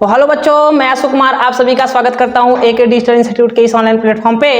तो हेलो बच्चों, मैं अशोक कुमार आप सभी का स्वागत करता हूं एके डिजिटल इंस्टीट्यूट के इस ऑनलाइन प्लेटफॉर्म पे।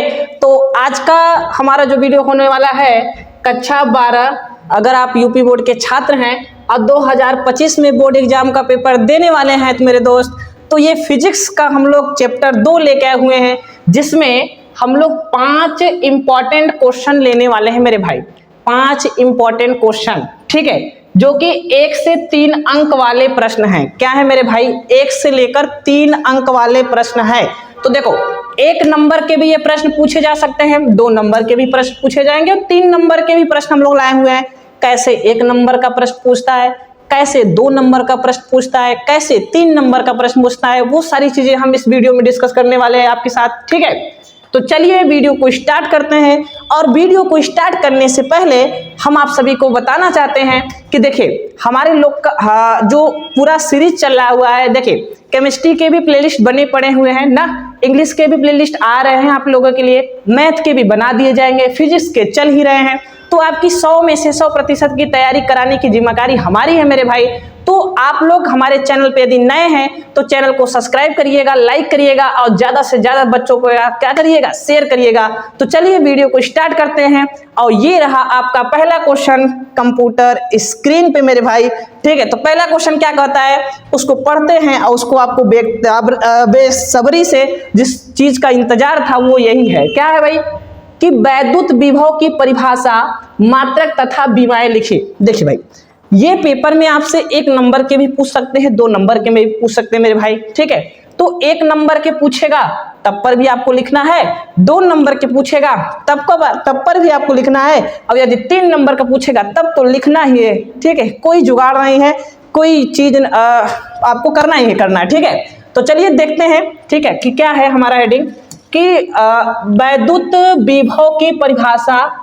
तो आज का हमारा जो वीडियो होने वाला है कक्षा 12, अगर आप यूपी बोर्ड के छात्र हैं और 2025 में बोर्ड एग्जाम का पेपर देने वाले हैं तो मेरे दोस्त, तो ये फिजिक्स का हम लोग चैप्टर 2 लेके आए हुए हैं, जिसमें हम लोग 5 इंपॉर्टेंट क्वेश्चन लेने वाले हैं मेरे भाई। 5 इंपॉर्टेंट क्वेश्चन, ठीक है, जो कि 1 से 3 अंक वाले प्रश्न हैं। क्या है मेरे भाई? 1 से लेकर 3 अंक वाले प्रश्न है। तो देखो, 1 नंबर के भी ये प्रश्न पूछे जा सकते हैं, 2 नंबर के भी प्रश्न पूछे जाएंगे और 3 नंबर के भी प्रश्न हम लोग लाए हुए हैं। कैसे 1 नंबर का प्रश्न पूछता है, कैसे 2 नंबर का प्रश्न पूछता है, कैसे 3 नंबर का प्रश्न पूछता है, वो सारी चीजें हम इस वीडियो में डिस्कस करने वाले हैं आपके साथ, ठीक है। तो चलिए वीडियो को स्टार्ट करते हैं। और वीडियो को स्टार्ट करने से पहले हम आप सभी को बताना चाहते हैं कि देखिए, हमारे लोग का जो पूरा सीरीज चल रहा हुआ है, देखिए केमिस्ट्री के भी प्लेलिस्ट बने पड़े हुए हैं ना, इंग्लिश के भी प्लेलिस्ट आ रहे हैं आप लोगों के लिए, मैथ के भी बना दिए जाएंगे, फिजिक्स के चल ही रहे हैं। तो आपकी 100 में से 100% की तैयारी कराने की जिम्मेदारी हमारी है मेरे भाई। तो आप लोग हमारे चैनल पे यदि नए हैं तो चैनल को सब्सक्राइब करिएगा, लाइक करिएगा और ज्यादा से ज्यादा बच्चों को क्या करिएगा, शेयर करिएगा। तो चलिए वीडियो को स्टार्ट करते हैं। और ये रहा आपका पहला क्वेश्चन कंप्यूटर स्क्रीन पे मेरे भाई, ठीक है। तो पहला क्वेश्चन क्या कहता है, उसको पढ़ते हैं और उसको आपको बेसब्री से जिस चीज का इंतजार था वो यही है। क्या है भाई? कि वैद्युत विभव की परिभाषा, मात्रक तथा विमाएं लिखिए। देखिए भाई, ये पेपर में आपसे 1 नंबर के भी पूछ सकते हैं, 2 नंबर के भी पूछ सकते हैं मेरे भाई, ठीक है। तो 1 नंबर के पूछेगा तब पर भी आपको लिखना है, 2 नंबर के पूछेगा तब पर भी आपको लिखना है, और यदि 3 नंबर का पूछेगा तब तो लिखना ही है, ठीक है। कोई जुगाड़ नहीं है, कोई चीज आपको करना ही करना है, ठीक है। तो चलिए देखते हैं, ठीक है, कि क्या है हमारा हेडिंग, कि वैद्युत विभव की परिभाषा,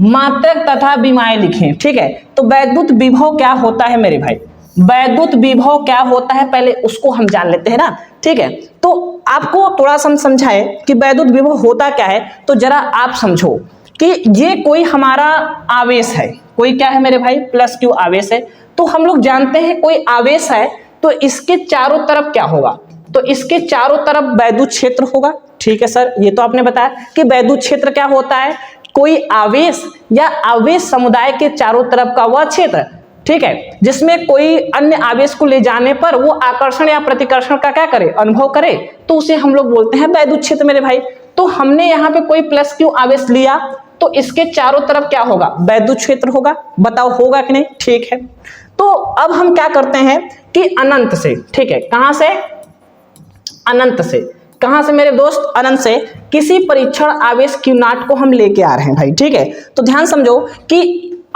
मात्रक तथा विमाएं लिखें, ठीक है। तो वैद्युत विभव क्या होता है मेरे भाई? वैद्युत विभव क्या होता है पहले उसको हम जान लेते हैं ना, ठीक है। तो आपको थोड़ा सा समझाए कि वैद्युत विभव होता क्या है। तो जरा आप समझो कि ये कोई हमारा आवेश है, कोई क्या है मेरे भाई? प्लस क्यू आवेश है। तो हम लोग जानते हैं कोई आवेश है तो इसके चारों तरफ क्या होगा? तो इसके चारों तरफ वैद्युत क्षेत्र होगा, ठीक है सर। ये तो आपने बताया कि वैद्युत क्षेत्र क्या होता है, कोई आवेश या आवेश समुदाय के चारों तरफ का वह क्षेत्र, ठीक है, जिसमें कोई अन्य आवेश को ले जाने पर वो आकर्षण या प्रतिकर्षण का क्या करे, अनुभव करे, तो उसे हम लोग बोलते हैं वैद्युत क्षेत्र मेरे भाई। तो हमने यहाँ पे कोई प्लस क्यू आवेश लिया तो इसके चारों तरफ क्या होगा? वैद्युत क्षेत्र होगा। बताओ होगा कि नहीं? ठीक है। तो अब हम क्या करते हैं कि अनंत से, ठीक है, कहां से? अनंत से। कहां से मेरे दोस्त? अनंत से किसी परीक्षण आवेश Q0 को हम लेके आ रहे हैं भाई, ठीक है। तो ध्यान समझो कि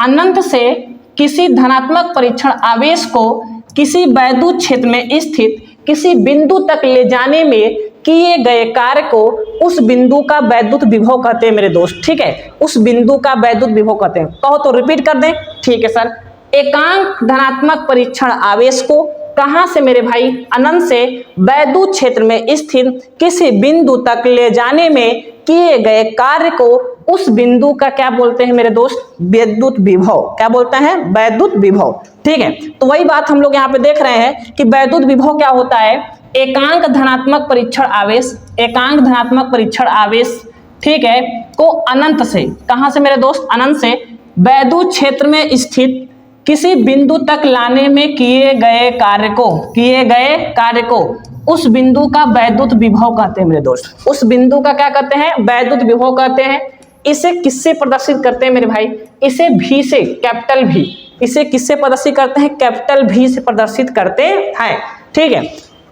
अनंत से किसी धनात्मक परीक्षण आवेश को किसी वैद्युत क्षेत्र में स्थित किसी बिंदु तक ले जाने में किए गए कार्य को उस बिंदु का वैद्युत विभव कहते हैं मेरे दोस्त, ठीक है। उस बिंदु का वैद्युत विभव कहते हैं। कहो तो रिपीट कर दें, ठीक है सर। एकांक धनात्मक परीक्षण आवेश को कहां से मेरे भाई? अनंत से वैद्युत क्षेत्र में स्थित किसी बिंदु तक ले जाने में किए गए कार्य को उस बिंदु का क्या बोलते हैं मेरे दोस्त? वैद्युत विभव। क्या बोलते हैं? वैद्युत विभव, ठीक है। तो वही बात हम लोग यहाँ पे देख रहे हैं कि वैद्युत विभव क्या होता है? एकांक धनात्मक परीक्षण आवेश, एकांक धनात्मक परीक्षण आवेश, ठीक है, को अनंत से, कहां से मेरे दोस्त? अनंत से वैद्युत क्षेत्र में स्थित किसी बिंदु तक लाने में किए गए कार्य को उस बिंदु का वैद्युत विभव कहते हैं मेरे दोस्त। उस बिंदु का क्या कहते हैं? वैद्युत विभव कहते हैं। इसे किससे प्रदर्शित करते हैं मेरे भाई? इसे भी से, कैपिटल भी। इसे किससे प्रदर्शित करते हैं? कैपिटल भी से प्रदर्शित करते हैं, ठीक है।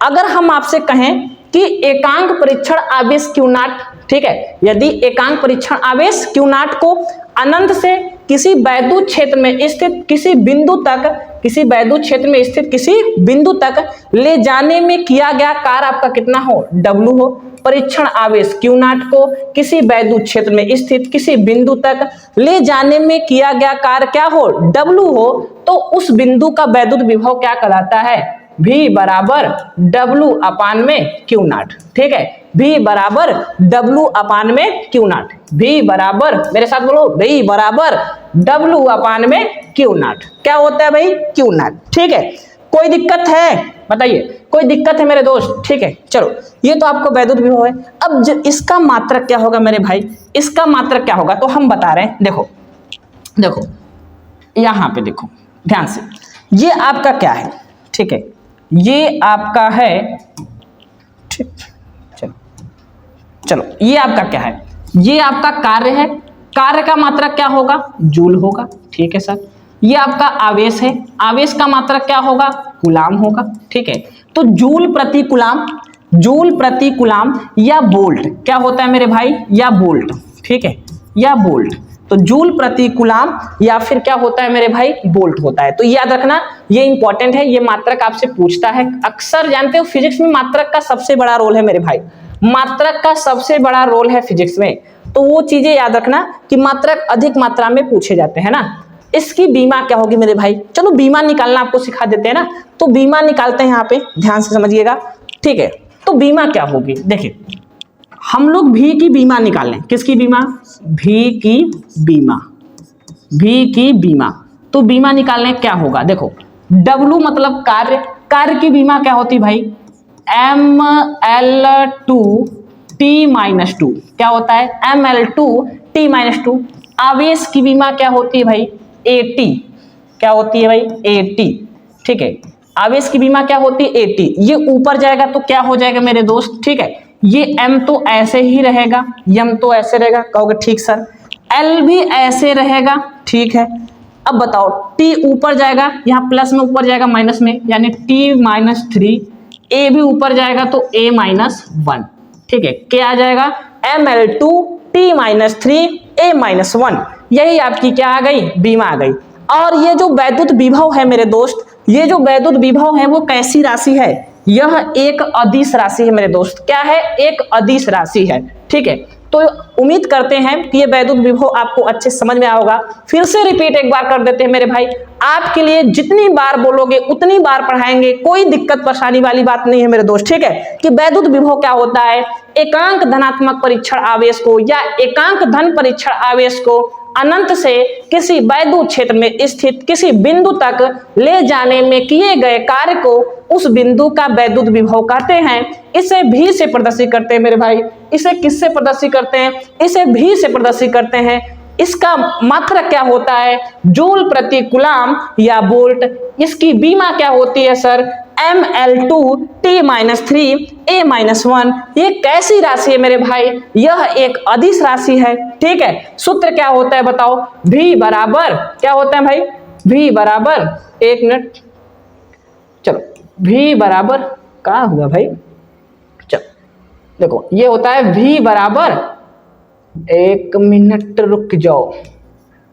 अगर हम आपसे कहें कि एकांक परीक्षण आवेश Q0, ठीक है, यदि एकांक परीक्षण आवेश Q0 को अनंत से किसी वैद्युत क्षेत्र में स्थित किसी बिंदु तक, किसी वैद्युत क्षेत्र में स्थित किसी बिंदु तक ले जाने में किया गया कार्य आपका कितना हो? W हो। परीक्षण आवेश Q0 को किसी वैद्युत क्षेत्र में स्थित किसी बिंदु तक ले जाने में किया गया कार्य क्या हो? W हो। तो उस बिंदु का वैद्युत विभव क्या कहलाता है? V बराबर W अपान में Q0, ठीक है। V बराबर W अपान में Q0। V बराबर, मेरे साथ बोलो, V बराबर W अपान में Q0। क्या होता है भाई? Q0, ठीक है। कोई दिक्कत है बताइए, कोई दिक्कत है मेरे दोस्त? ठीक है, चलो ये तो आपको वैद्युत विभव है। अब इसका मात्रक क्या होगा मेरे भाई, इसका मात्रक क्या होगा तो हम बता रहे हैं। देखो देखो यहां पे देखो ध्यान से, ये आपका क्या है, ठीक है, ये आपका है, ठीक, चलो चलो ये आपका क्या है, ये आपका कार्य है, कार्य का मात्रक क्या होगा, जूल होगा, ठीक है सर। ये आपका आवेश है, आवेश का मात्रक क्या होगा, कूलाम होगा, ठीक है। तो जूल प्रति कूलाम, जूल प्रति कूलाम या वोल्ट क्या होता है मेरे भाई, या वोल्ट, ठीक है, या वोल्ट। तो जूल प्रति कूलाम या फिर क्या होता है मेरे भाई, वोल्ट होता है। तो याद रखना ये इंपॉर्टेंट है, ये मात्रक आपसे पूछता है अक्सर। जानते हो फिजिक्स में मात्रक का सबसे बड़ा रोल है मेरे भाई, मात्रक का सबसे बड़ा रोल है फिजिक्स में। तो वो चीजें याद रखना कि मात्रक अधिक मात्रा में पूछे जाते हैं ना। इसकी बीमा क्या होगी मेरे भाई, चलो बीमा निकालना आपको सिखा देते हैं ना। तो बीमा निकालते हैं यहाँ पे, ध्यान से समझिएगा, ठीक है। तो बीमा क्या होगी, देखिए हम लोग भी की बीमा निकालें, किसकी बीमा, भी की बीमा, भी की बीमा। तो बीमा निकालने क्या होगा, देखो W मतलब कार्य, कार्य की बीमा क्या होती भाई, ML2T-2 क्या होता है, ML2T-2। आवेश की बीमा क्या होती है भाई, AT, क्या होती है भाई, AT, ठीक है। आवेश की बीमा क्या होती है, AT। ये ऊपर जाएगा तो क्या हो जाएगा मेरे दोस्त, ठीक है, ये M तो ऐसे ही रहेगा, M तो ऐसे रहेगा, कहोगे ठीक सर। L भी ऐसे रहेगा, ठीक है। अब बताओ T ऊपर जाएगा, यहाँ प्लस में ऊपर जाएगा माइनस में, यानी T-3। A भी ऊपर जाएगा तो A-1, ठीक है। क्या आ जाएगा, ML2T-3A-1। यही आपकी क्या आ गई, बीमा आ गई। और ये जो वैद्युत विभव है मेरे दोस्त, ये जो वैद्युत विभव है वो कैसी राशि है, यह एक अदिश राशि है मेरे दोस्त। क्या है, एक अदिश राशि है, ठीक है। तो उम्मीद करते हैं कि ये वैद्युत विभव आपको अच्छे समझ में आया होगा। फिर से रिपीट एक बार कर देते हैं मेरे भाई, आपके लिए जितनी बार बोलोगे उतनी बार पढ़ाएंगे, कोई दिक्कत परेशानी वाली बात नहीं है मेरे दोस्त, ठीक है। कि वैद्युत विभव क्या होता है, एकांक धनात्मक परीक्षण आवेश को या एकांक धन परीक्षण आवेश को अनंत से किसी वैद्युत क्षेत्र में स्थित किसी बिंदु तक ले जाने में किए गए कार्य को उस बिंदु का वैद्युत विभव कहते हैं। इसे भी से प्रदर्शित करते हैं मेरे भाई, इसे किससे प्रदर्शित करते हैं, इसे भी से प्रदर्शित करते हैं। इसका मात्रक क्या होता है, जूल प्रति कूलाम या वोल्ट। इसकी बीमा क्या होती है सर, ML2T-3A-1। ये कैसी राशि है मेरे भाई, यह एक अदिश राशि है, ठीक है। सूत्र क्या होता है बताओ, V बराबर क्या होता है भाई, V बराबर, एक मिनट, चलो V बराबर क्या हुआ भाई, चलो देखो ये होता है V बराबर, एक मिनट रुक जाओ,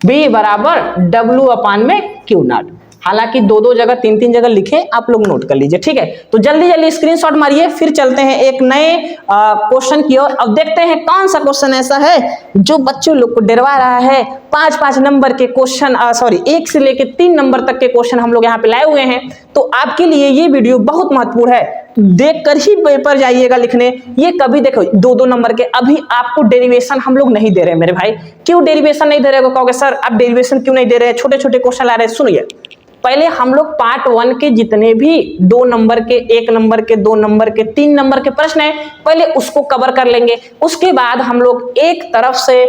V बराबर W/Q0। हालांकि दो दो जगह तीन तीन जगह लिखे, आप लोग नोट कर लीजिए, ठीक है। तो जल्दी जल्दी स्क्रीनशॉट मारिए, फिर चलते हैं एक नए क्वेश्चन की ओर। अब देखते हैं कौन सा क्वेश्चन ऐसा है जो बच्चों लोग को डरवा रहा है। 5-5 नंबर के क्वेश्चन, सॉरी 1 से लेकर 3 नंबर तक के क्वेश्चन हम लोग यहाँ पे लाए हुए हैं। तो आपके लिए ये वीडियो बहुत महत्वपूर्ण है, देख कर ही पेपर जाइएगा लिखने। ये कभी देखो 2-2 नंबर के, अभी आपको डेरिवेशन हम लोग नहीं दे रहे हैं मेरे भाई। क्यों डेरिवेशन नहीं दे रहे हो कहोगे सर, आप डेरिवेशन क्यों नहीं दे रहे हैं, छोटे छोटे क्वेश्चन ला रहे हैं। सुनिए, पहले हम लोग पार्ट 1 के जितने भी 2 नंबर के, 1 नंबर के, 2 नंबर के, 3 नंबर के प्रश्न है, पहले उसको कवर कर लेंगे। उसके बाद हम लोग एक तरफ से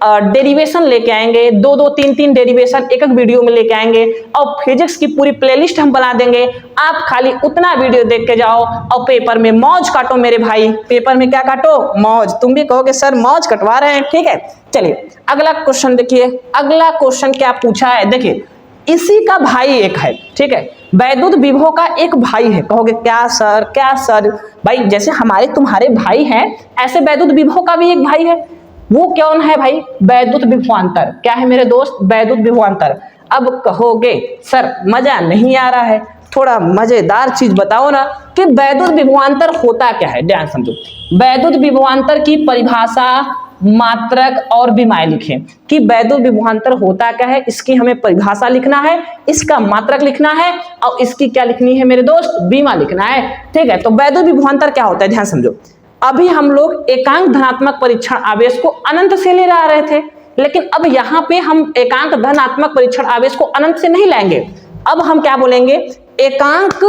डेरिवेशन लेके आएंगे, 2-2, 3-3 डेरिवेशन एक एक वीडियो में लेके आएंगे, और फिजिक्स की पूरी प्लेलिस्ट हम बना देंगे। आप खाली उतना वीडियो देख के जाओ और पेपर में मौज काटो मेरे भाई। पेपर में क्या काटो, मौज। तुम भी कहोगे सर मौज कटवा रहे हैं, ठीक है। चलिए अगला क्वेश्चन देखिए, अगला क्वेश्चन क्या पूछा है, देखिए इसी का भाई एक है, ठीक है। वैद्युत विभव का एक भाई है, कहोगे क्या सर, क्या सर, भाई जैसे हमारे तुम्हारे भाई हैं ऐसे वैद्युत विभव का भी एक भाई है। वो कौन है भाई, वैद्युत विभवांतर। क्या है मेरे दोस्त, वैद्युत विभवांतर। अब कहोगे सर मजा नहीं आ रहा है, थोड़ा मजेदार चीज बताओ ना कि वैद्युत विभवांतर होता क्या है। ध्यान समझो, वैद्युत विभवांतर की परिभाषा, मात्रक और बीमाएं लिखें कि वैद्युत विभवांतर होता क्या है। इसकी हमें परिभाषा लिखना है, इसका मात्रक लिखना है, और इसकी क्या लिखनी है मेरे दोस्त, बीमा लिखना है, ठीक है। तो वैद्युत विभवांतर क्या होता है, ध्यान समझो। अभी हम लोग एकांक धनात्मक परीक्षण आवेश को अनंत से ले आ रहे थे, लेकिन अब यहाँ पे हम एकांक धनात्मक परीक्षण आवेश को अनंत से नहीं लाएंगे। अब हम क्या बोलेंगे, एकांक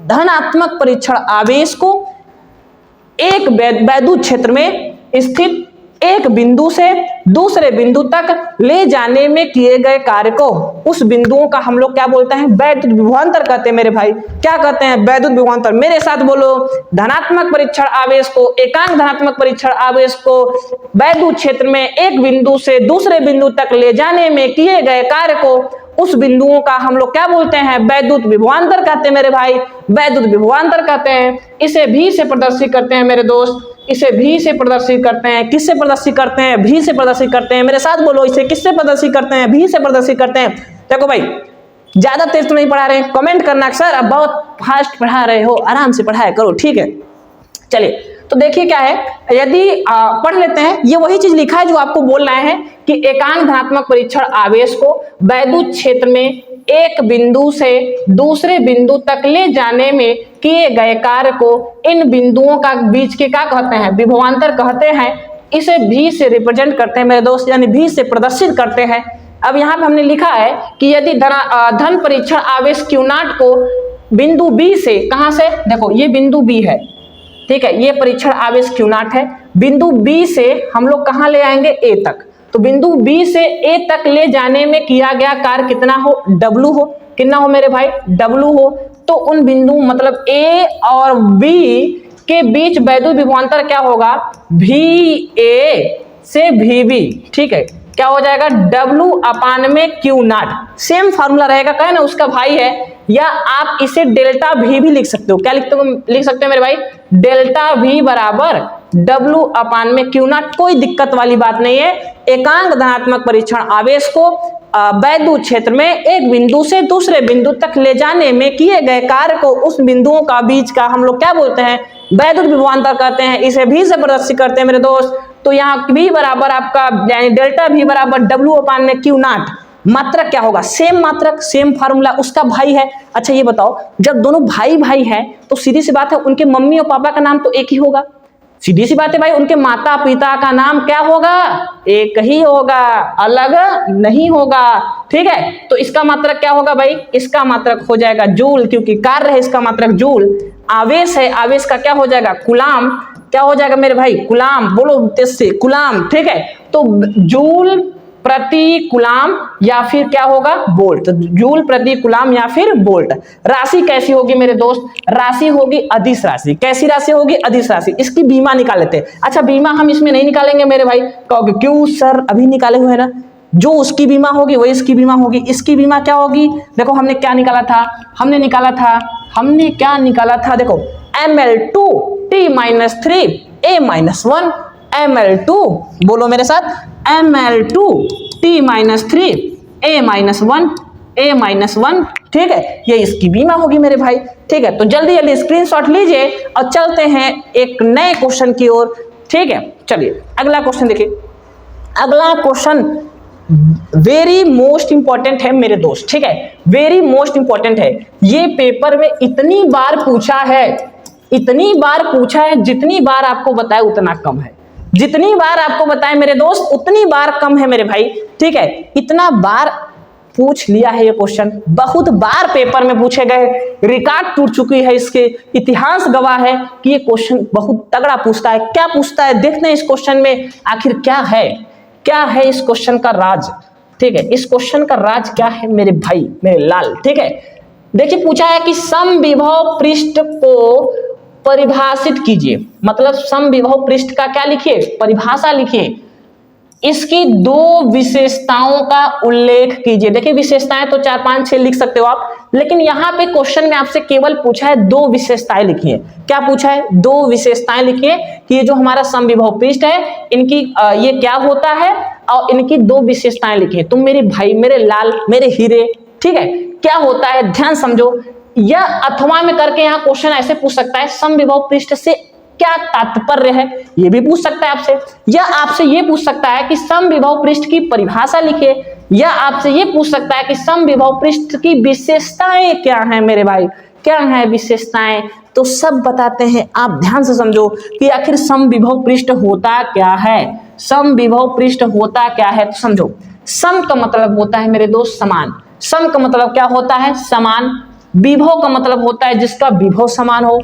धनात्मक परीक्षण आवेश को एक वैद्युत क्षेत्र में स्थित एक बिंदु से दूसरे बिंदु तक ले जाने में किए गए कार्य को, उस बिंदुओं का हम लोग क्या बोलते हैं? वैद्युत विभवांतर कहते हैं मेरे भाई। क्या कहते हैं? वैद्युत विभवांतर। मेरे साथ बोलो, धनात्मक परीक्षण आवेश को, एकांक धनात्मक परीक्षण आवेश को वैद्युत क्षेत्र में एक बिंदु से दूसरे बिंदु तक ले जाने में किए गए कार्य को, उस बिंदुओं का हम लोग क्या बोलते हैं? वैद्युत विभवांतर कहते हैं मेरे भाई, वैद्युत विभवांतर कहते हैं। इसे भी से प्रदर्शित करते हैं मेरे दोस्त, इसे भी से प्रदर्शित करते हैं। किससे प्रदर्शित करते हैं? भी से प्रदर्शित करते हैं। मेरे साथ बोलो, इसे किससे प्रदर्शित करते हैं? भी से प्रदर्शित करते हैं। देखो भाई, ज्यादा तेज तो नहीं पढ़ा रहे, कमेंट करना सर अब बहुत फास्ट पढ़ा रहे हो, आराम से पढ़ाया करो, ठीक है। चलिए तो देखिए क्या है, यदि पढ़ लेते हैं, ये वही चीज लिखा है जो आपको बोल रहे हैं कि एकांक धनात्मक परीक्षण आवेश को वैद्युत क्षेत्र में एक बिंदु से दूसरे बिंदु तक ले जाने में किए गए कार्य को इन बिंदुओं का बीच के क्या कहते हैं? विभवांतर कहते हैं। इसे भी से रिप्रेजेंट करते हैं मेरे दोस्त, यानी भी से प्रदर्शित करते हैं। अब यहाँ पे हमने लिखा है कि यदि धन परीक्षण आवेश Q0 को बिंदु बी से, कहां से? देखो ये बिंदु बी है, ठीक है, ये परीक्षण आवेश Q0 है। बिंदु बी से हम लोग कहां ले आएंगे? ए तक। तो बिंदु बी से ए तक ले जाने में किया गया कार्य कितना हो? W हो। कितना हो मेरे भाई? W हो। तो उन बिंदु मतलब ए और बी के बीच वैद्युत विभवांतर क्या होगा? VA से VB, ठीक है, क्या हो जाएगा? W/Q0। सेम फॉर्मूला रहेगा, कहे ना उसका भाई है। या आप इसे डेल्टा V भी लिख सकते हो। क्या लिख सकते हो मेरे भाई? डेल्टा V बराबर W/Q0। कोई दिक्कत वाली बात नहीं है। एकांक धनात्मक परीक्षण आवेश को वैद्युत क्षेत्र में एक बिंदु से दूसरे बिंदु तक ले जाने में किए गए कार्य को, उस बिंदुओं का बीच का हम लोग क्या बोलते हैं? वैद्युत विभवांतर कहते हैं। इसे भी से प्रदर्शित करते हैं मेरे दोस्त। तो यहाँ V बराबर आपका यानी डेल्टा V बराबर W/Q0। मात्रक क्या होगा? सेम मात्रक, सेम फार्मूला, उसका भाई है। अच्छा ये बताओ, जब दोनों भाई भाई हैं तो सीधी सी बात है उनके मम्मी और पापा का नाम तो एक ही होगा। सीधी सी बात है भाई, उनके माता पिता का नाम क्या होगा? एक ही होगा, अलग नहीं होगा, ठीक है। तो इसका मात्रक क्या होगा भाई? इसका मात्रक हो जाएगा जूल, क्योंकि कार्य है इसका मात्रक जूल। आवेश है, आवेश का क्या हो जाएगा? कूलाम। क्या हो जाएगा मेरे भाई? कूलाम। बोलो तेज से, कूलाम, ठीक है। तो जूल प्रति कूलाम या फिर क्या होगा? वोल्ट। तो जूल प्रति कूलाम या फिर वोल्ट। राशि कैसी होगी मेरे दोस्त? राशि होगी अदिश राशि। कैसी राशि होगी? अदिश राशि। इसकी बीमा निकाल लेते हैं। अच्छा बीमा हम इसमें नहीं निकालेंगे मेरे भाई, कहोगे क्यों सर? अभी निकाले हुए है ना। जो उसकी बीमा होगी वही इसकी बीमा होगी। इसकी बीमा क्या होगी? देखो हमने क्या निकाला था? हमने क्या निकाला था? देखो Ml2T-3 A-1 Ml2, बोलो मेरे साथ, Ml2T-3 A-1 A-1, ठीक है। ये इसकी बीमा होगी मेरे भाई, ठीक है। तो जल्दी जल्दी स्क्रीनशॉट लीजिए और चलते हैं एक नए क्वेश्चन की ओर, ठीक है। चलिए अगला क्वेश्चन देखिए। अगला क्वेश्चन वेरी मोस्ट इंपॉर्टेंट है मेरे दोस्त, ठीक है, वेरी मोस्ट इंपॉर्टेंट है। ये पेपर में इतनी बार पूछा है, जितनी बार आपको बताए उतना कम है। जितनी बार आपको बताए मेरे दोस्त उतनी बार कम है मेरे भाई, ठीक है। इतना बार पूछ लिया है ये क्वेश्चन, बहुत बार पेपर में पूछे गए, रिकॉर्ड टूट चुकी है इसके, इतिहास गवाह है कि ये क्वेश्चन बहुत तगड़ा पूछता है। क्या पूछता है देखते हैं इस क्वेश्चन में आखिर क्या है इस क्वेश्चन का राज, ठीक है। इस क्वेश्चन का राज क्या है मेरे भाई, मेरे लाल, ठीक है। देखिए पूछा है कि समविभव पृष्ठ को परिभाषित कीजिए, मतलब समविभव पृष्ठ का क्या लिखिए? परिभाषा लिखिए। इसकी दो विशेषताओं का उल्लेख कीजिए। देखिए विशेषताएं तो 4, 5, 6 लिख सकते हो आप, लेकिन यहाँ पे क्वेश्चन में आपसे केवल पूछा है 2 विशेषताएं लिखिए। क्या पूछा है? 2 विशेषताएं लिखिए कि ये जो हमारा समविभव पृष्ठ है इनकी ये क्या होता है और इनकी 2 विशेषताएं लिखिए। तुम मेरे भाई, मेरे लाल, मेरे हीरे, ठीक है। क्या होता है ध्यान समझो। या अथवा में करके यहाँ क्वेश्चन ऐसे पूछ सकता है समविभव पृष्ठ से क्या तात्पर्य है, ये भी पूछ सकता है आपसे। या आपसे ये पूछ सकता है कि समविभव पृष्ठ की परिभाषा लिखिए, या आपसे ये पूछ सकता है कि समविभव पृष्ठ की विशेषताएं क्या हैं मेरे भाई, क्या है विशेषताएं। तो सब बताते हैं, आप ध्यान से समझो कि आखिर समविभव पृष्ठ होता क्या है। समविभव पृष्ठ होता क्या है तो समझो। सम का मतलब होता है मेरे दोस्त समान। सम का मतलब क्या होता है? समान। विभव का मतलब होता है जिसका विभव समान हो,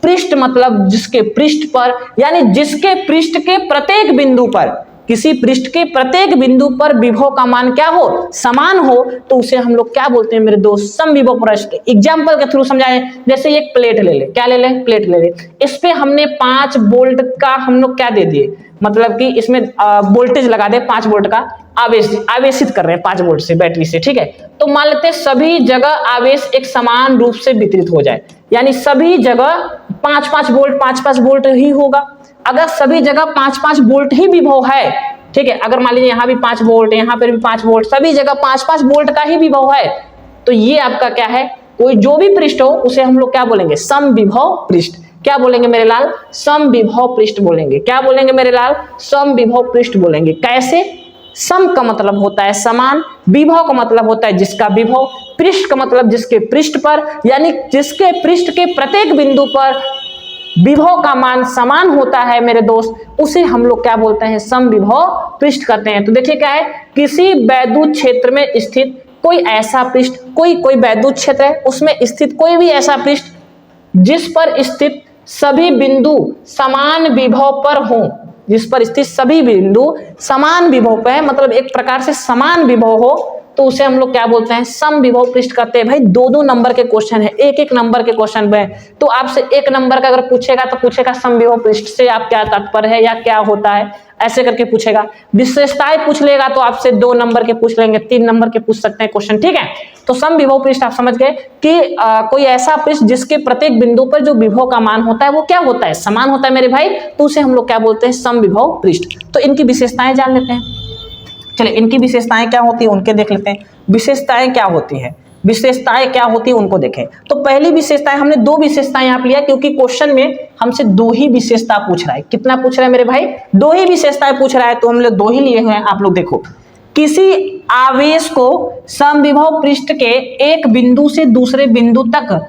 पृष्ठ मतलब जिसके पृष्ठ पर, यानी जिसके पृष्ठ के प्रत्येक बिंदु पर, किसी पृष्ठ के प्रत्येक बिंदु पर विभव का मान क्या हो, समान हो, तो उसे हम लोग क्या बोलते हैं मेरे दोस्त, समविभव पृष्ठ। एग्जाम्पल के थ्रू समझाएं, जैसे एक प्लेट ले ले, क्या ले ले, प्लेट ले ले, इस पे हमने 5 वोल्ट का हम लोग क्या दे दिए, मतलब कि इसमें वोल्टेज लगा दे 5 वोल्ट का, आवेशित कर रहे हैं 5 वोल्ट से बैटरी से, ठीक है। तो मान लेते हैं सभी जगह आवेश एक समान रूप से वितरित हो जाए, यानी सभी जगह 5-5 वोल्ट 5-5 वोल्ट ही होगा। अगर सभी जगह 5-5 वोल्ट ही विभव है, ठीक है, अगर मान लीजिए यहाँ भी 5 वोल्ट, यहाँ पर भी 5 वोल्ट, सभी जगह 5-5 वोल्ट का ही विभव है, तो ये आपका क्या है, कोई जो भी पृष्ठ हो उसे हम लोग क्या बोलेंगे, समविभव पृष्ठ। क्या बोलेंगे मेरे लाल, समविभव पृष्ठ बोलेंगे। क्या बोलेंगे मेरे लाल, समविभव पृष्ठ बोलेंगे। कैसे, सम का मतलब होता है समान, विभव का मतलब होता है जिसका विभव, पृष्ठ का मतलब जिसके पृष्ठ पर, यानी जिसके पृष्ठ के प्रत्येक बिंदु पर विभव का मान समान होता है मेरे दोस्त, उसे हम लोग क्या बोलते हैं, समविभव पृष्ठ कहते हैं। तो देखिए क्या है, किसी वैद्युत क्षेत्र में स्थित कोई ऐसा पृष्ठ, कोई वैद्युत क्षेत्र है उसमें स्थित कोई भी ऐसा पृष्ठ जिस पर स्थित सभी बिंदु समान विभव पर हो, जिस पर स्थित सभी बिंदु समान विभव पर है, मतलब एक प्रकार से समान विभव हो, तो उसे हम लोग क्या बोलते हैं, समविभव पृष्ठ करते हैं। भाई 2-2 नंबर के क्वेश्चन है, 1-1 नंबर के क्वेश्चन में, तो आपसे 1 नंबर का अगर पूछेगा तो पूछेगा समविभव पृष्ठ से आप क्या तात्पर्य है या क्या होता है, ऐसे करके पूछेगा। विशेषताएं पूछ लेगा तो आपसे 2 नंबर के पूछ लेंगे, 3 नंबर के पूछ सकते हैं क्वेश्चन, ठीक है। तो समविभव पृष्ठ आप समझ गए कि कोई ऐसा पृष्ठ जिसके प्रत्येक बिंदु पर जो विभव का मान होता है वो क्या होता है, समान होता है मेरे भाई, तो उसे हम लोग क्या बोलते हैं, समविभव पृष्ठ। तो इनकी विशेषताएं जान लेते हैं। चलिए इनकी विशेषताएं क्या होती है उनके देख लेते हैं। विशेषताएं क्या होती है, विशेषताएं क्या होती है उनको देखें। तो पहली विशेषताएं, हमने 2 विशेषताएं यहाँ लिया क्योंकि क्वेश्चन में हमसे 2 ही विशेषता पूछ रहा है। कितना पूछ रहा है मेरे भाई, 2 ही विशेषताएं पूछ रहा है, तो हम लोग 2 ही लिए हुए हैं। आप लोग देखो, किसी आवेश को समविभव पृष्ठ के एक बिंदु से दूसरे बिंदु तक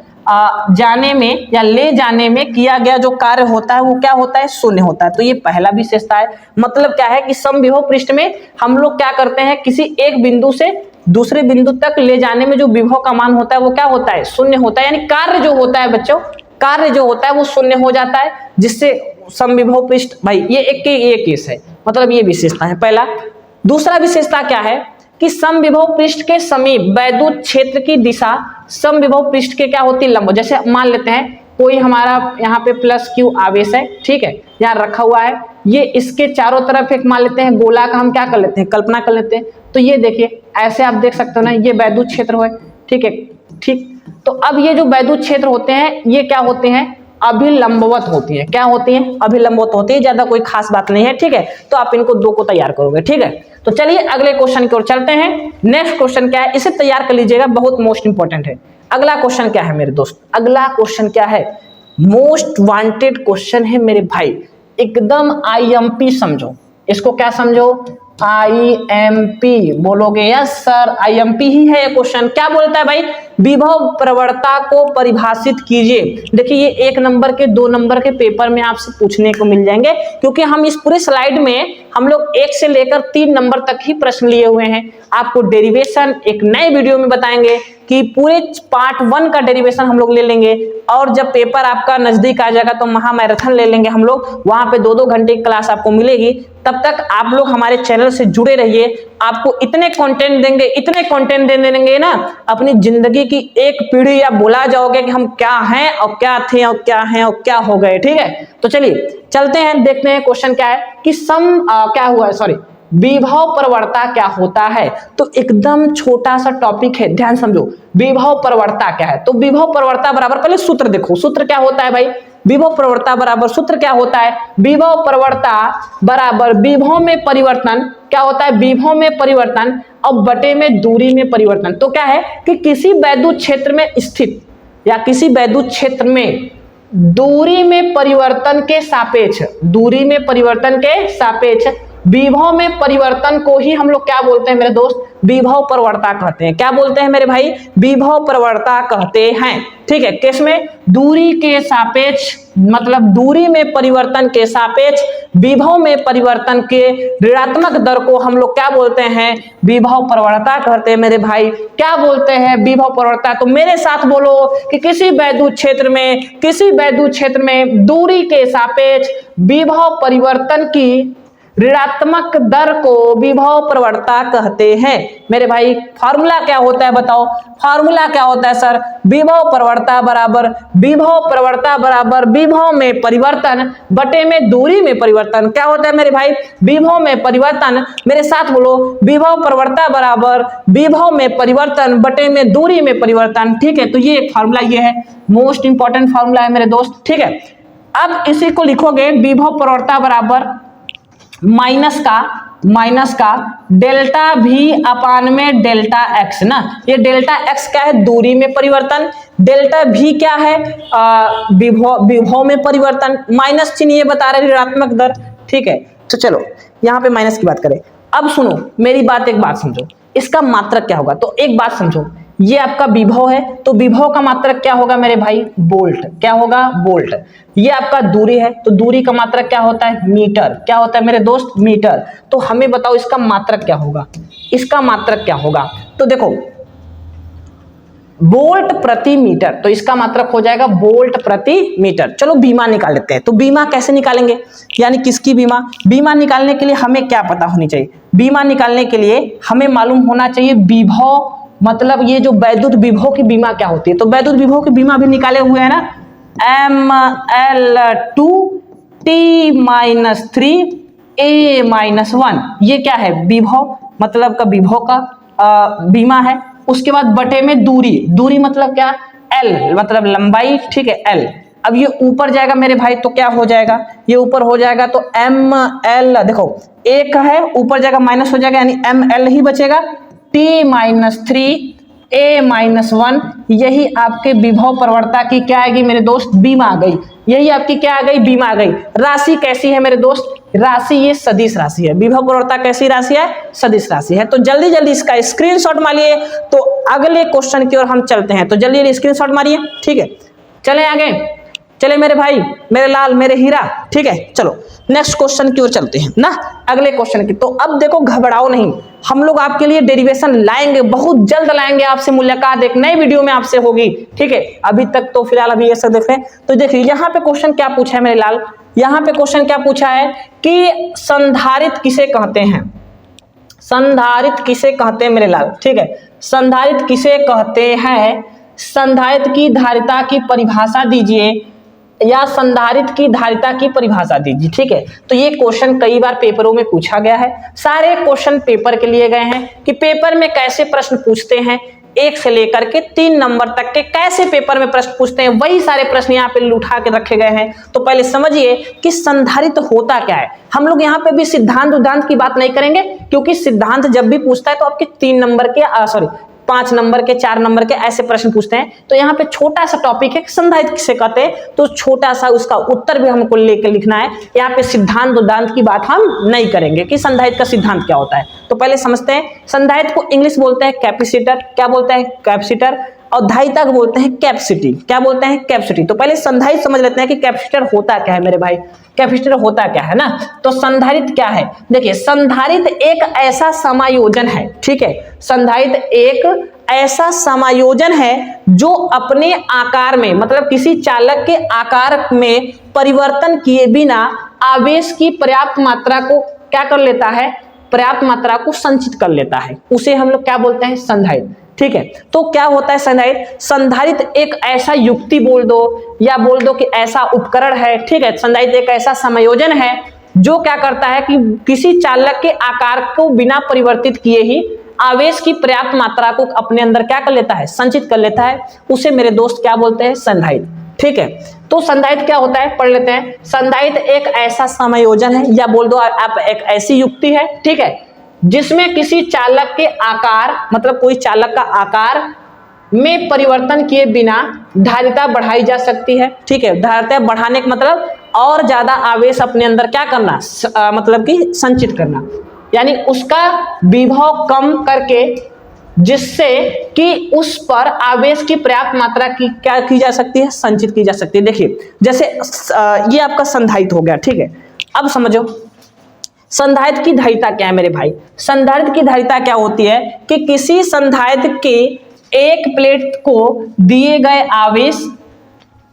जाने में या ले जाने में किया गया जो कार्य होता है वो क्या होता है, शून्य होता है। तो ये पहला विशेषता है। मतलब क्या है कि समविभव पृष्ठ में हम लोग क्या करते हैं, किसी एक बिंदु से दूसरे बिंदु तक ले जाने में जो विभव का मान होता है वो क्या होता है, शून्य होता है। यानी कार्य जो होता है बच्चों, कार्य जो होता है वो शून्य हो जाता है, जिससे समविभव पृष्ठ, भाई ये एक केस है, मतलब ये विशेषता है पहला। दूसरा विशेषता क्या है कि समविभव पृष्ठ के समीप वैद्युत क्षेत्र की दिशा समविभव पृष्ठ के क्या होती है, लंब। जैसे मान लेते हैं कोई हमारा यहाँ पे +Q आवेश है, ठीक है, यहाँ रखा हुआ है, ये इसके चारों तरफ एक मान लेते हैं गोला का हम क्या कर लेते हैं, कल्पना कर लेते हैं। तो ये देखिए ऐसे आप देख सकते हो ना, ये वैद्युत क्षेत्र है, ठीक है, ठीक। तो अब ये जो वैद्युत क्षेत्र होते हैं ये क्या होते हैं, अभिलंबवत होती है। क्या होती है, अभिलंबवत होती है, ज्यादा कोई खास बात नहीं है, ठीक है। तो आप इनको 2 को तैयार करोगे, ठीक है। तो चलिए अगले क्वेश्चन की ओर चलते हैं। नेक्स्ट क्वेश्चन क्या है, इसे तैयार कर लीजिएगा, बहुत मोस्ट इंपॉर्टेंट है। अगला क्वेश्चन क्या है मेरे दोस्त, अगला क्वेश्चन क्या है, मोस्ट वांटेड क्वेश्चन है मेरे भाई, एकदम IMP समझो इसको। क्या समझो, IMP बोलोगे, यस सर IMP ही है ये क्वेश्चन। क्या बोलता है भाई, विभव प्रवणता को परिभाषित कीजिए। देखिए ये 1 नंबर के 2 नंबर के पेपर में आपसे पूछने को मिल जाएंगे, क्योंकि हम इस पूरे स्लाइड में हम लोग 1 से लेकर 3 नंबर तक ही प्रश्न लिए हुए हैं। आपको डेरिवेशन एक नए वीडियो में बताएंगे कि पूरे पार्ट 1 का डेरिवेशन हम लोग ले लेंगे, और जब पेपर आपका नजदीक आ जाएगा तो महा मैराथन ले लेंगे हम लोग, वहां पे 2-2 घंटे की क्लास आपको मिलेगी। तब तक आप लोग हमारे चैनल से जुड़े रहिए, आपको इतने कंटेंट देंगे, इतने कंटेंट दे देंगे ना, अपनी जिंदगी की एक पीढ़ी या भुला जाओगे कि हम क्या हैं और क्या थे और क्या हैं और क्या हो गए, ठीक है। तो चलिए चलते हैं, देखते हैं क्वेश्चन क्या है कि क्या हुआ है, सॉरी, विभव प्रवणता क्या होता है। तो एकदम छोटा सा टॉपिक है, ध्यान समझो। विभव प्रवणता क्या है, तो विभव प्रवणता बराबर, पहले सूत्र देखो, सूत्र क्या होता है भाई, विभव प्रवणता बराबर सूत्र क्या होता है, विभव प्रवणता बराबर विभव में परिवर्तन, क्या होता है, विभव में परिवर्तन और बटे में दूरी में परिवर्तन। तो क्या है कि किसी वैद्युत क्षेत्र में स्थित या किसी वैद्युत क्षेत्र में दूरी में परिवर्तन के सापेक्ष, दूरी में परिवर्तन के सापेक्ष विभव में परिवर्तन को ही हम लोग क्या बोलते हैं मेरे दोस्त, विभव प्रवणता कहते हैं। क्या बोलते हैं मेरे भाई, विभव प्रवणता कहते हैं। ठीक है, किसमें, दूरी के सापेक्ष, मतलब दूरी में परिवर्तन के सापेक्ष विभव में परिवर्तन के ऋणात्मक दर को हम लोग क्या बोलते हैं, विभव प्रवणता कहते हैं मेरे भाई। क्या बोलते हैं, विभव प्रवणता। तो मेरे साथ बोलो कि किसी वैद्युत क्षेत्र में दूरी के सापेक्ष विभव परिवर्तन की ऋणात्मक दर को विभव प्रवणता कहते हैं मेरे भाई। फार्मूला क्या होता है बताओ, फार्मूला क्या होता है सर, विभव प्रवणता बराबर विभव में परिवर्तन बटे में दूरी में परिवर्तन। क्या होता है मेरे भाई, विभव में परिवर्तन, मेरे साथ बोलो, विभव प्रवणता बराबर विभव में परिवर्तन बटे में दूरी में परिवर्तन। ठीक है, तो ये एक फार्मूला ये है, मोस्ट इंपॉर्टेंट फार्मूला है मेरे दोस्त। ठीक है, अब इसी को लिखोगे, विभव प्रवणता बराबर माइनस का डेल्टा भी अपान में डेल्टा एक्स ना। ये डेल्टा एक्स क्या है, दूरी में परिवर्तन, डेल्टा भी क्या है, विभव में परिवर्तन, माइनस चिन्ह ये बता रहे ऋणात्मक दर। ठीक है, तो चलो यहाँ पे माइनस की बात करें। अब सुनो मेरी बात, एक बात समझो, इसका मात्रक क्या होगा। तो एक बात समझो, ये आपका विभव है, तो विभव का मात्रक क्या होगा मेरे भाई, वोल्ट। क्या होगा, वोल्ट। ये आपका दूरी है, तो दूरी का मात्रक क्या होता है, मीटर। क्या होता है मेरे दोस्त, मीटर। तो हमें बताओ इसका मात्रक क्या होगा, इसका मात्रक क्या होगा। तो देखो वोल्ट प्रति मीटर, तो इसका मात्रक हो जाएगा वोल्ट प्रति मीटर। चलो बीमा निकाल लेते हैं। तो बीमा कैसे निकालेंगे, यानी किसकी बीमा, बीमा निकालने के लिए हमें क्या पता होनी चाहिए, बीमा निकालने के लिए हमें मालूम होना चाहिए विभव, मतलब ये जो वैद्युत विभव की बीमा क्या होती है। तो वैद्युत विभव की बीमा भी निकाले हुए है ना, ML2T-3A-1, ये क्या है, विभव, मतलब का विभव का बीमा है। उसके बाद बटे में दूरी मतलब क्या, L मतलब लंबाई। ठीक है, L। अब ये ऊपर जाएगा मेरे भाई, तो क्या हो जाएगा, ये ऊपर हो जाएगा तो ML, देखो एक है ऊपर जाएगा माइनस हो जाएगा, यानी ML ही बचेगा। T-3A-1, यही आपके विभव प्रवणता की क्या आएगी मेरे दोस्त, बीमा आ गई। यही आपकी क्या आ गई, बीमा आ गई। राशि कैसी है मेरे दोस्त, राशि ये सदिश राशि है। विभव प्रवणता कैसी राशि है, सदिश राशि है। तो जल्दी जल्दी इसका स्क्रीनशॉट मारिए, तो अगले क्वेश्चन की ओर हम चलते हैं। तो जल्दी जल्दी स्क्रीनशॉट मारिए। ठीक है, चले आगे, चले मेरे भाई, मेरे लाल, मेरे हीरा। ठीक है, चलो नेक्स्ट क्वेश्चन की ओर चलते हैं ना, अगले क्वेश्चन की। तो अब देखो घबराओ नहीं, हम लोग आपके लिए डेरिवेशन लाएंगे, बहुत जल्द लाएंगे। आपसे मुलाकात एक नए वीडियो में आपसे होगी। ठीक है, अभी तक तो फिलहाल अभी ये सब देखें। तो देखिए यहाँ पे क्वेश्चन क्या पूछा है मेरे लाल, यहाँ पे क्वेश्चन क्या पूछा है कि संधारित्र किसे कहते हैं, संधारित्र किसे कहते हैं मेरे लाल। ठीक है, संधारित्र किसे कहते हैं, संधारित्र की धारिता की परिभाषा दीजिए, या संधारित्र की धारिता की परिभाषा दीजिए। ठीक है, तो ये क्वेश्चन कई बार पेपरों में पूछा गया है। सारे क्वेश्चन पेपर के लिए गए हैं कि पेपर में कैसे प्रश्न पूछते हैं, 1 से लेकर के 3 नंबर तक के कैसे पेपर में प्रश्न पूछते हैं, वही सारे प्रश्न यहाँ पे उठा के रखे गए हैं। तो पहले समझिए कि संधारित्र होता क्या है। हम लोग यहाँ पे भी सिद्धांत की बात नहीं करेंगे, क्योंकि सिद्धांत जब भी पूछता है तो आपके 3 नंबर के 5 नंबर के, 4 नंबर के ऐसे प्रश्न पूछते हैं। तो यहाँ पे छोटा सा टॉपिक है, संधारित्र किसे कहते हैं, तो छोटा सा उसका उत्तर भी हमको लेकर लिखना है। यहाँ पे सिद्धांत की बात हम नहीं करेंगे कि संधारित्र का सिद्धांत क्या होता है। तो पहले समझते हैं, संधारित्र को इंग्लिश बोलते हैं कैपेसिटर। क्या बोलते हैं, कैपेसिटर। और धारिता को बोलते हैं कैपेसिटी। क्या बोलते हैं, कैपेसिटी। तो पहले संधारित्र समझ लेते हैं कि कैपेसिटर होता क्या है मेरे भाई, कैपेसिटर होता क्या है ना। तो संधारित्र क्या है, देखिए संधारित्र एक ऐसा समायोजन है। ठीक है, संधारित्र एक ऐसा समायोजन है जो अपने आकार में, मतलब किसी चालक के आकार में परिवर्तन किए बिना आवेश की पर्याप्त मात्रा को क्या कर लेता है, पर्याप्त मात्रा को संचित कर लेता है। उसे हम लोग क्या बोलते हैं, संधारित्र। ठीक है, तो क्या होता है संधारित्र, संधारित्र एक ऐसा युक्ति बोल दो, या बोल दो कि ऐसा उपकरण है। ठीक है, संधारित्र एक ऐसा समायोजन है जो क्या करता है कि किसी चालक के आकार को बिना परिवर्तित किए ही आवेश की पर्याप्त मात्रा को अपने अंदर क्या कर लेता है, संचित कर लेता है। उसे मेरे दोस्त क्या बोलते हैं, संधारित्र। ठीक है, तो संधारित्र क्या होता है, पढ़ लेते हैं। संधारित्र एक ऐसा समायोजन है, या बोल दो आप एक ऐसी युक्ति है। ठीक है, जिसमें किसी चालक के आकार, मतलब कोई चालक का आकार में परिवर्तन किए बिना धारिता बढ़ाई जा सकती है। ठीक है, धारिता बढ़ाने का मतलब और ज्यादा आवेश अपने अंदर क्या करना, मतलब कि संचित करना, यानी उसका विभव कम करके, जिससे कि उस पर आवेश की पर्याप्त मात्रा की क्या की जा सकती है, संचित की जा सकती है। देखिए जैसे ये आपका संधारित्र हो गया, ठीक है। अब समझो संधारित्र की धारिता क्या है मेरे भाई। संधारित्र की धारिता क्या होती है कि किसी संधारित्र के एक प्लेट को दिए गए आवेश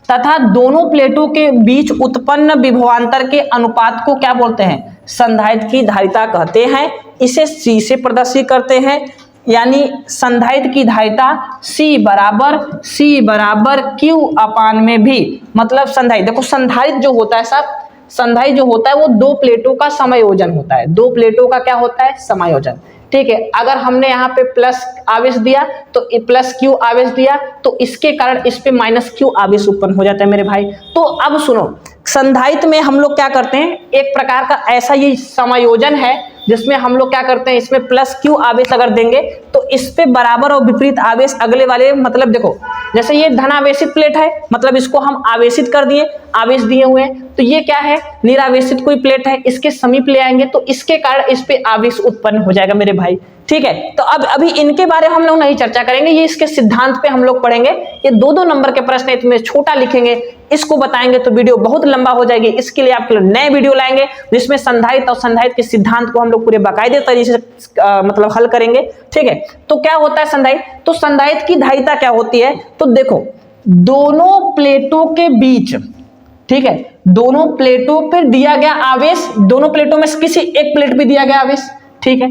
तथा दोनों प्लेटों के बीच उत्पन्न विभवांतर के अनुपात को क्या बोलते हैं, संधारित्र की धारिता कहते हैं। इसे C से प्रदर्शित करते हैं, यानी संधारित्र की धारिता C बराबर Q अपान में भी, मतलब संधारित्र, देखो संधारित्र जो होता है साहब, संधारित्र जो होता है वो दो प्लेटों का समायोजन होता है। दो प्लेटों का क्या होता है, समायोजन, ठीक है। अगर हमने यहाँ पे प्लस आवेश दिया तो प्लस Q आवेश दिया तो इसके कारण इस पे माइनस Q आवेश उत्पन्न हो जाता है मेरे भाई। तो अब सुनो, संधारित्र में हम लोग क्या करते हैं, एक प्रकार का ऐसा ये समायोजन है जिसमें हम लोग क्या करते हैं, इसमें प्लस Q आवेश अगर देंगे तो इस पे बराबर और विपरीत आवेश अगले वाले, मतलब देखो जैसे ये धनावेशित प्लेट है, मतलब इसको हम आवेशित कर दिए, आवेश दिए हुए हैं, तो ये क्या है, निरावेशित कोई प्लेट है, इसके समीप ले आएंगे तो इसके कारण इस पे आवेश उत्पन्न हो जाएगा मेरे भाई, ठीक है। तो अब अभी इनके बारे में हम लोग नहीं चर्चा करेंगे, ये इसके सिद्धांत पे हम लोग पढ़ेंगे। ये दो नंबर के प्रश्न इसमें छोटा लिखेंगे, इसको बताएंगे तो वीडियो बहुत लंबा हो जाएगी। इसके लिए आपके लिए नए वीडियो लाएंगे जिसमें संधारित्र और संधारित्र के सिद्धांत को हम लोग पूरे बाकायदे तरीके से मतलब हल करेंगे, ठीक है। तो क्या होता है संधारित्र, तो संधारित्र की धारिता क्या होती है, तो देखो दोनों प्लेटों के बीच, ठीक है, दोनों प्लेटों पर दिया गया आवेश, दोनों प्लेटों में से किसी एक प्लेट पे दिया गया आवेश, ठीक है,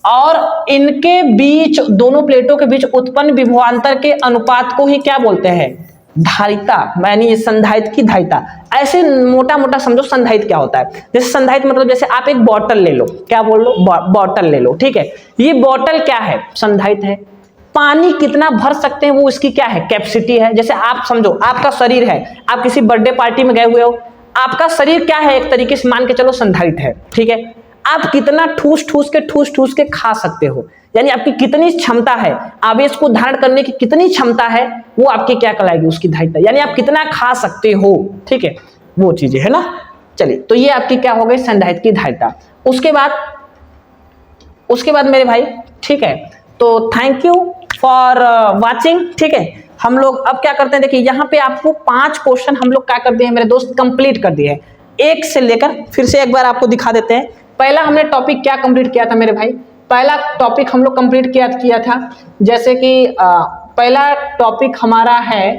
और इनके बीच, दोनों प्लेटों के बीच उत्पन्न विभवांतर के अनुपात को ही क्या बोलते हैं, धारिता, यानी ये संधारित्र की धारिता। ऐसे मोटा मोटा समझो संधारित्र क्या होता है। जैसे संधारित्र मतलब जैसे आप एक बॉटल ले लो, क्या बोल लो, बॉटल ले लो, ठीक है। ये बॉटल क्या है, संधारित्र है। पानी कितना भर सकते हैं वो इसकी क्या है, कैपेसिटी है। जैसे आप समझो आपका शरीर है, आप किसी बर्थडे पार्टी में गए हुए हो, आपका शरीर क्या है, एक तरीके से मान के चलो संधारित्र है, ठीक है। आप कितना ठूस ठूस के खा सकते हो, यानी आपकी कितनी क्षमता है, आवेश को धारण करने की कितनी क्षमता है, वो आपकी क्या कहलाएगी, उसकी धारिता, यानी आप कितना खा सकते हो, ठीक है, वो चीजें है ना। चलिए, तो ये आपकी क्या हो गई, संधारित्र की धारिता। उसके बाद मेरे भाई, ठीक है, तो थैंक यू फॉर वाचिंग, ठीक है। हम लोग अब क्या करते हैं, देखिए यहाँ पे आपको 5 क्वेश्चन हम लोग क्या कर दिए हैं मेरे दोस्त, कंप्लीट कर दिए हैं, 1 से लेकर, फिर से एक बार आपको दिखा देते हैं। पहला हमने टॉपिक क्या कंप्लीट किया था मेरे भाई, पहला टॉपिक हम लोग कंप्लीट किया था, जैसे कि पहला टॉपिक हमारा है,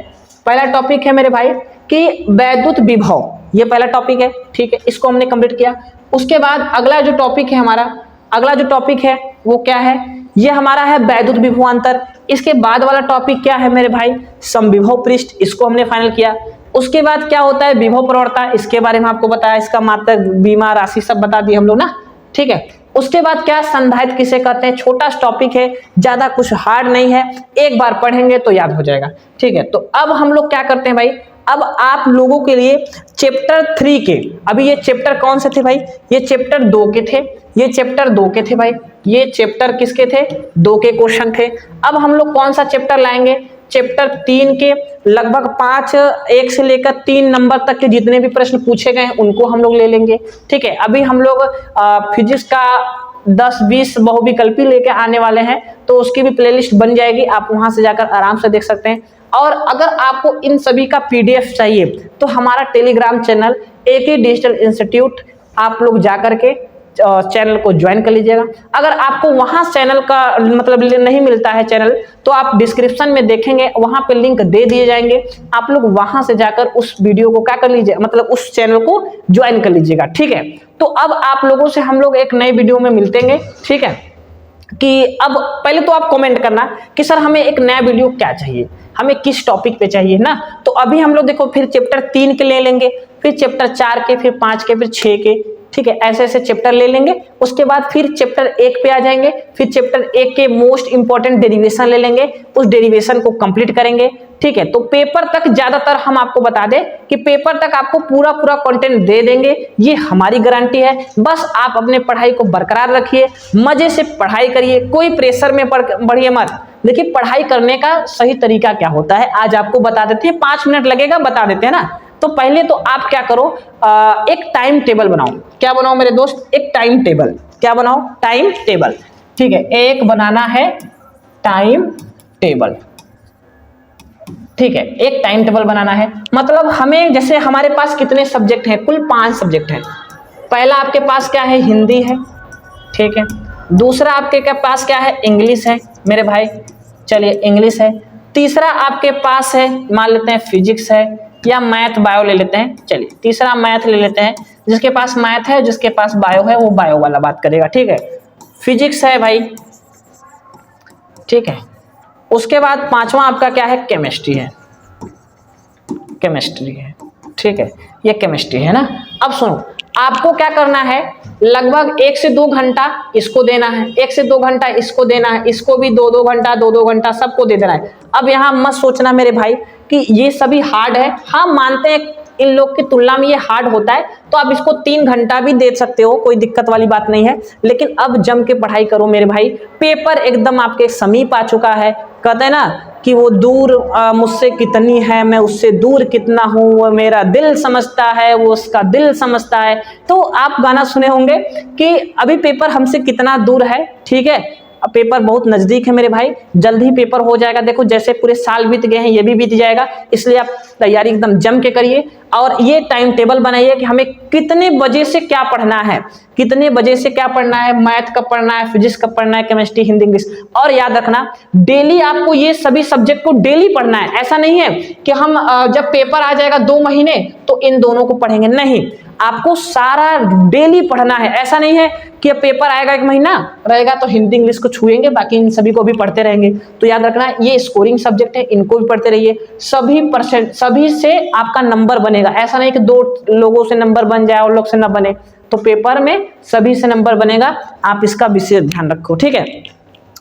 पहला टॉपिक है मेरे भाई कि वैद्युत विभव, ये पहला टॉपिक है, ठीक है, इसको हमने कंप्लीट किया। उसके बाद अगला जो टॉपिक है हमारा, अगला जो टॉपिक है वो क्या है, ये हमारा है वैद्युत विभवांतर। इसके बाद वाला टॉपिक क्या है मेरे भाई, समविभव पृष्ठ, इसको हमने फाइनल किया। उसके बाद क्या होता है, विभव प्रवणता, इसके बारे में आपको बताया, इसका मात्रक, बीमा, राशि सब बता दिए हम लोग ना, ठीक है। उसके बाद क्या, संधारित्र किसे कहते हैं, छोटा टॉपिक है, ज्यादा कुछ हार्ड नहीं है, एक बार पढ़ेंगे तो याद हो जाएगा, ठीक है। तो अब हम लोग क्या करते हैं भाई, अब आप लोगों के लिए चैप्टर 3 के, अभी ये चैप्टर कौन से थे भाई, ये चैप्टर 2 के थे, ये चैप्टर 2 के थे भाई, ये चैप्टर किसके थे, 2 के क्वेश्चन थे। अब हम लोग कौन सा चैप्टर लाएंगे, चैप्टर 3 के लगभग 5, 1 से लेकर 3 नंबर तक के जितने भी प्रश्न पूछे गए हैं उनको हम लोग ले लेंगे, ठीक है। अभी हम लोग फिजिक्स का 10-20 बहुविकल्पी लेके आने वाले हैं, तो उसकी भी प्लेलिस्ट बन जाएगी, आप वहां से जाकर आराम से देख सकते हैं। और अगर आपको इन सभी का PDF चाहिए तो हमारा Telegram channel AK digital institute, आप लोग जाकर के चैनल को ज्वाइन कर लीजिएगा। अगर आपको वहां चैनल का मतलब नहीं मिलता है चैनल, तो आप डिस्क्रिप्शन में देखेंगे, वहां पे लिंक दे दिए जाएंगे, आप लोग वहां से जाकर उस वीडियो को क्या कर लीजिए, मतलब उस चैनल को ज्वाइन कर लीजिएगा, ठीक है। तो अब आप लोगों से हम लोग एक नए वीडियो में मिलतेंगे, ठीक है। कि अब पहले तो आप कमेंट करना कि सर हमें एक नया वीडियो क्या चाहिए, हमें किस टॉपिक पे चाहिए ना। तो अभी हम लोग देखो फिर चैप्टर 3 के ले लेंगे, फिर चैप्टर 4 के, फिर 5 के, फिर 6 के, ठीक है, ऐसे ऐसे चैप्टर ले लेंगे। उसके बाद फिर चैप्टर 1 पे आ जाएंगे, फिर चैप्टर 1 के मोस्ट इंपॉर्टेंट डेरिवेशन ले लेंगे, उस डेरिवेशन को कंप्लीट करेंगे, ठीक है। तो पेपर तक ज्यादातर हम आपको बता दें कि पेपर तक आपको पूरा कंटेंट दे देंगे, ये हमारी गारंटी है। बस आप अपने पढ़ाई को बरकरार रखिए, मजे से पढ़ाई करिए, कोई प्रेशर में बढ़िए मत। देखिए पढ़ाई करने का सही तरीका क्या होता है आज आपको बता देते हैं, 5 मिनट लगेगा, बता देते हैं ना। तो पहले तो आप क्या करो, एक टाइम टेबल बनाओ। क्या बनाओ मेरे दोस्त? एक टाइम टेबल। क्या बनाओ? Time table. ठीक है, एक बनाना है टाइम टेबल। ठीक है, एक टाइम टेबल बनाना है। मतलब हमें, जैसे हमारे पास कितने सब्जेक्ट हैं? कुल 5 सब्जेक्ट हैं। पहला आपके पास क्या है? हिंदी है। ठीक है, दूसरा आपके पास क्या है? इंग्लिश है मेरे भाई। चलिए, इंग्लिश है। तीसरा आपके पास है, मान लेते हैं फिजिक्स है, या मैथ बायो ले लेते हैं। चलिए, तीसरा मैथ ले लेते हैं। जिसके पास मैथ है, जिसके पास बायो है, वो बायो वाला बात करेगा। ठीक है, फिजिक्स है भाई। ठीक है, उसके बाद 5वां आपका क्या है? केमिस्ट्री है। केमिस्ट्री है। ठीक है, ये केमिस्ट्री है ना। अब सुनो, आपको क्या करना है, लगभग 1 से 2 घंटा इसको देना है, 1 से 2 घंटा इसको देना है, इसको भी 2-2 घंटा, 2-2 घंटा सबको दे देना है। अब यहां मत सोचना मेरे भाई कि ये सभी हार्ड है। हाँ, मानते हैं इन लोग की तुलना में ये हार्ड होता है, तो आप इसको 3 घंटा भी दे सकते हो, कोई दिक्कत वाली बात नहीं है। लेकिन अब जम के पढ़ाई करो मेरे भाई, पेपर एकदम आपके समीप आ चुका है। कहते हैं ना कि वो दूर मुझसे कितनी है, मैं उससे दूर कितना हूं, वो मेरा दिल समझता है, वो उसका दिल समझता है। तो आप गाना सुने होंगे कि अभी पेपर हमसे कितना दूर है। ठीक है, अब पेपर बहुत नजदीक है मेरे भाई, जल्द ही पेपर हो जाएगा। देखो, जैसे पूरे साल बीत गए हैं, ये भी बीत जाएगा। इसलिए आप तैयारी एकदम जम के करिए और ये टाइम टेबल बनाइए कि हमें कितने बजे से क्या पढ़ना है, कितने बजे से क्या पढ़ना है, मैथ कब पढ़ना है, फिजिक्स कब पढ़ना है, केमिस्ट्री, हिंदी, इंग्लिश। और याद रखना, डेली आपको ये सभी सब्जेक्ट को डेली पढ़ना है। ऐसा नहीं है कि हम जब पेपर आ जाएगा 2 महीने तो इन दोनों को पढ़ेंगे, नहीं, आपको सारा डेली पढ़ना है। ऐसा नहीं है कि अब पेपर आएगा 1 महीना रहेगा तो हिंदी इंग्लिश को छुएंगे, बाकी इन सभी को भी पढ़ते रहेंगे। तो याद रखना, ये स्कोरिंग सब्जेक्ट है, इनको भी पढ़ते रहिए। सभी से आपका नंबर बनेगा। ऐसा नहीं कि 2 लोगों से नंबर बन जाए और लोग से ना बने। तो पेपर में सभी से नंबर बनेगा, आप इसका विशेष ध्यान रखो। ठीक है,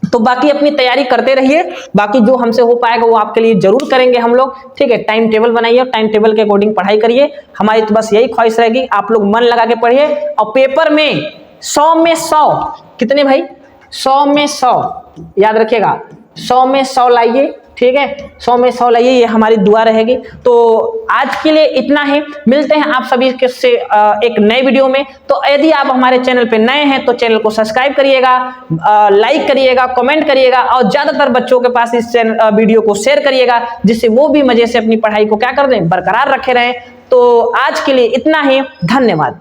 तो बाकी अपनी तैयारी करते रहिए, बाकी जो हमसे हो पाएगा वो आपके लिए जरूर करेंगे हम लोग। ठीक है, टाइम टेबल बनाइए और टाइम टेबल के अकॉर्डिंग पढ़ाई करिए। हमारी तो बस यही ख्वाहिश रहेगी, आप लोग मन लगा के पढ़िए और पेपर में 100 में 100, कितने भाई? 100 में 100, याद रखिएगा, 100 में 100 लाइए। ठीक है, 100 में 100 लाइए, ये हमारी दुआ रहेगी। तो आज के लिए इतना ही, मिलते हैं आप सभी के से एक नए वीडियो में। तो यदि आप हमारे चैनल पे नए हैं तो चैनल को सब्सक्राइब करिएगा, लाइक करिएगा, कमेंट करिएगा और ज्यादातर बच्चों के पास इस वीडियो को शेयर करिएगा, जिससे वो भी मजे से अपनी पढ़ाई को क्या कर दें, बरकरार रखे रहें। तो आज के लिए इतना ही, धन्यवाद।